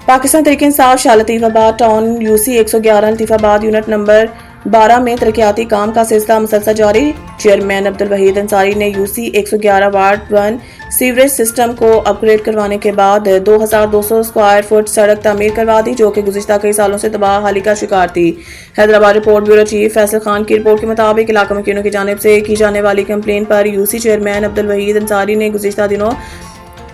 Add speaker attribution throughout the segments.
Speaker 1: Pakistan Tehreek-e-Insaf Shah Latifabad town UC 111 Latifabad unit number 12 में तरक्याती काम का सिलसिला मुसलसल जारी। चेयरमैन अब्दुल वहीद अंसारी ने यूसी 111 वार्ड 1 सीवरेज सिस्टम को अपग्रेड करवाने के बाद 2200 स्क्वायर फुट सड़क तामीर करवा दी, जो कि गुज़िश्ता कई सालों से तबाह हाली का शिकार थी। Hyderabad report bureau chief Faisal Khan की रिपोर्ट के मुताबिक इलाका मकीनों की जानिब से की जाने वाली कंप्लेन पर यूसी चेयरमैन अब्दुल वहीद अंसारी ने गुज़िश्ता दिनों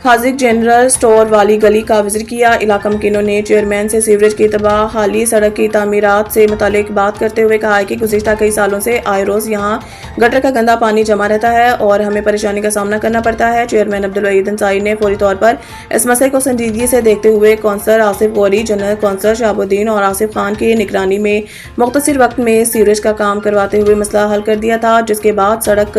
Speaker 1: हाजिक जनरल स्टोर वाली गली का विजिट किया। इलाका मकीनों ने चेयरमैन से सीवरेज की तबाह-हाली, सड़क की तामीरात से मुतालिक बात करते हुए कहा है कि गुज़िश्ता कई सालों से आए रोज़ यहाँ गटर का गंदा पानी जमा रहता है और हमें परेशानी का सामना करना पड़ता है। चेयरमैन अब्दुल वहीद अंसारी ने फौरी तौर पर इस मसले को संजीदगी से देखते हुए councillor Asif Gauri, general councillor Shahabuddin और आसिफ खान की निगरानी में मुख्तसर वक्त में सीवरेज का काम करवाते हुए मसला हल कर दिया था, जिसके बाद सड़क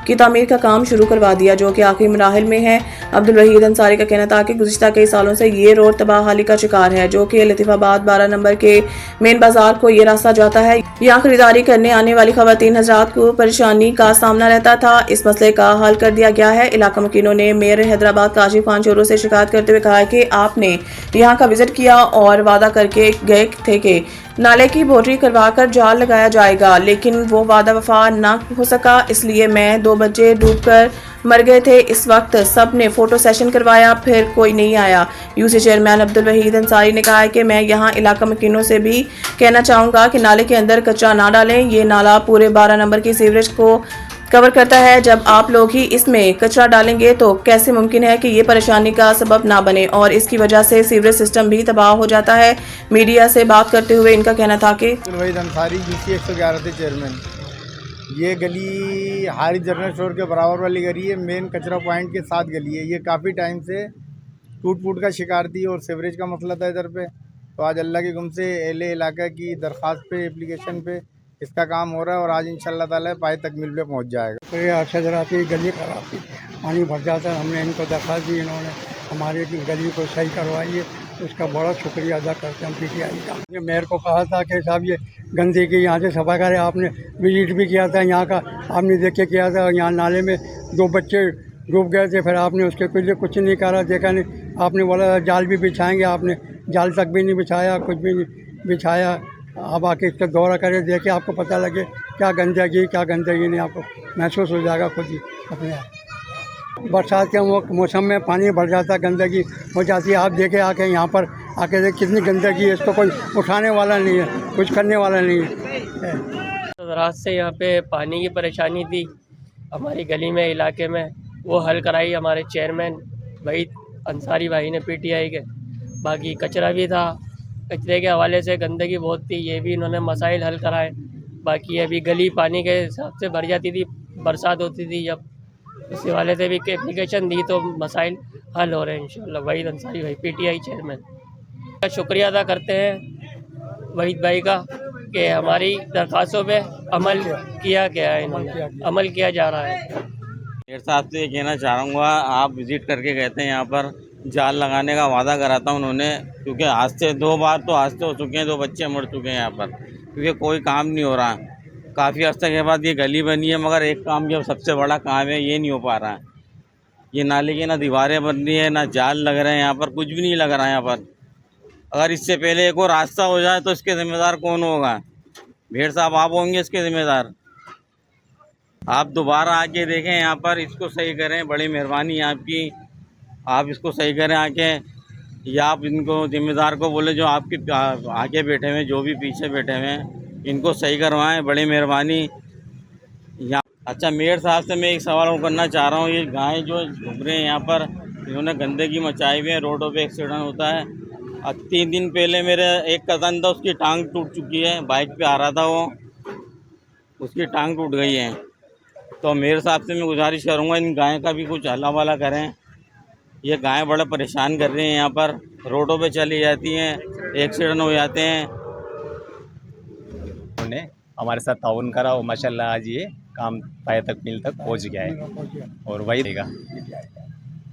Speaker 1: की तामीर का काम शुरू करवा दिया, जो कि आखिरी मराहिल में है। अब्दुल वहीद अंसारी का कहना था कि गुज़िश्ता कई सालों से ये रोड तबाह-हाली का शिकार है, जो कि लतीफ़ाबाद 12 नंबर के मेन बाजार को ये रास्ता जाता है। यहाँ खरीदारी करने आने वाली खवातीन हजरात को परेशानी का सामना रहता था। इस मसले का हल कर दिया गया है। इलाका मकीनों ने मेयर हैदराबाद काशिफ खान चोरों से शिकायत करते हुए कहा है कि आपने यहाँ का विजिट किया और वादा करके गए थे कि नाले की बोटरी करवाकर जाल लगाया जाएगा, लेकिन वो वादा वफा न हो सका, इसलिए मैं 2 बच्चे डूबकर मर गए थे। इस वक्त सब ने फोटो सेशन करवाया, फिर कोई नहीं आया। यूसी चेयरमैन अब्दुल वहीद अंसारी ने कहा है कि मैं यहाँ इलाका मकीनों से भी कहना चाहूँगा कि नाले के अंदर कचरा ना डालें। ये नाला पूरे 12 नंबर की सीवरेज को कवर करता है। जब आप लोग ही इसमें कचरा डालेंगे तो कैसे मुमकिन है कि ये परेशानी का सबब ना बने और इसकी वजह से सीवरेज सिस्टम भी तबाह हो जाता है। मीडिया से बात करते हुए इनका कहना था कि
Speaker 2: वहीद अंसारी यूसी 111 थे चेयरमैन। ये गली हारी जनरल स्टोर के बराबर वाली गली है, मेन कचरा पॉइंट के साथ गली है। ये काफ़ी टाइम से टूट फूट का शिकार थी और सीवरेज का मसला था इधर पे। तो आज अल्लाह के गुम से एले इलाका की दरख्वास्त पे, एप्लीकेशन पे इसका काम हो रहा है और आज इंशाल्लाह ताला पाए तकमील पे पहुंच जाएगा।
Speaker 3: तो ये अरशद राती गली खराब थी, पानी भर जाता है। हमने इनको दरख्वास्त दी, इन्होंने हमारी गली को सही करवाई है, उसका बड़ा शुक्रिया अदा करते हैं हम PTI का। ये मेयर को कहा था कि साहब ये गंदगी यहाँ से सफा करें। आपने विजिट भी किया था यहाँ का, आपने देख के किया था। यहाँ नाले में 2 बच्चे डूब गए थे, फिर आपने उसके लिए कुछ नहीं करा, देखा नहीं। आपने बोला जाल भी बिछाएंगे, आपने जाल तक भी नहीं बिछाया, कुछ भी नहीं बिछाया। अब आके इसका दौरा करें, देखे, आपको पता लगे क्या गंदगी नहीं, आपको महसूस हो जाएगा खुद ही अपने आप। बरसात के मौसम में पानी भर जाता, गंदगी हो जाती है। आप देखें आके यहाँ पर आके देख कितनी गंदगी है, इसको कोई उठाने वाला नहीं है, कुछ करने वाला नहीं है।
Speaker 4: तो रात से यहाँ पे पानी की परेशानी थी हमारी गली में, इलाके में, वो हल कराई हमारे चेयरमैन वहीद अंसारी भाई ने PTI के। बाकी कचरा भी था, कचरे के हवाले से गंदगी बहुत थी, ये भी इन्होंने मसाइल हल कराए। बाकी अभी गली पानी के हिसाब से भर जाती थी, बरसात होती थी जब, इस हवाले से भी एप्लीकेशन दी तो मसाइल हल हो रहे हैं इंशाल्लाह। वहीद अंसारी भाई PTI चेयरमैन का शुक्रिया अदा करते हैं वहीद भाई का कि हमारी दरख्वास्तों पे अमल किया गया है, इन्होंने अमल किया जा रहा है।
Speaker 5: मेरे साहब से ये कहना चाहूँगा, आप विज़िट करके गए थे यहाँ पर, जाल लगाने का वादा करा था उन्होंने, क्योंकि हादसे 2 बार तो हादसे हो चुके हैं, 2 बच्चे मर चुके हैं यहाँ पर, क्योंकि कोई काम नहीं हो रहा। काफ़ी अर्से के बाद ये गली बनी है, मगर एक काम जो सबसे बड़ा काम है ये नहीं हो पा रहा है। ये नाले की ना दीवारें बन रही है, ना जाल लग रहे हैं, यहाँ पर कुछ भी नहीं लग रहा है यहाँ पर। अगर इससे पहले एक और हादसा हो जाए तो इसके ज़िम्मेदार कौन होगा? भेड़ साहब आप होंगे इसके ज़िम्मेदार। आप दोबारा आके देखें यहाँ पर, इसको सही करें, बड़ी मेहरबानी आपकी, आप इसको सही करें आके, या आप इनको जिम्मेदार को बोले जो आपके आगे बैठे हुए, जो भी पीछे बैठे हुए हैं, इनको सही करवाएं, बड़ी मेहरबानी। यहाँ अच्छा, मेयर साहब से मैं एक सवाल और करना चाह रहा हूँ, ये गाय जो घूम रहे हैं यहाँ पर, इन्होंने गंदगी मचाई हुई है, रोडों पे एक्सीडेंट होता है। 3 दिन पहले मेरे एक कज़न था, उसकी टांग टूट चुकी है, बाइक पे आ रहा था वो, उसकी टांग टूट गई है। तो मेयर साहब से मैं गुजारिश करूँगा इन गाय का भी कुछ हला वाला करें। ये गायें बड़ा परेशान कर रही हैं, यहाँ पर रोडों पे चली जाती हैं, एक्सीडेंट हो जाते हैं।
Speaker 6: उन्होंने हमारे साथ ताउन करा और माशाल्लाह आज ये काम पाए तक मिल तक पहुँच गया है और वही देगा।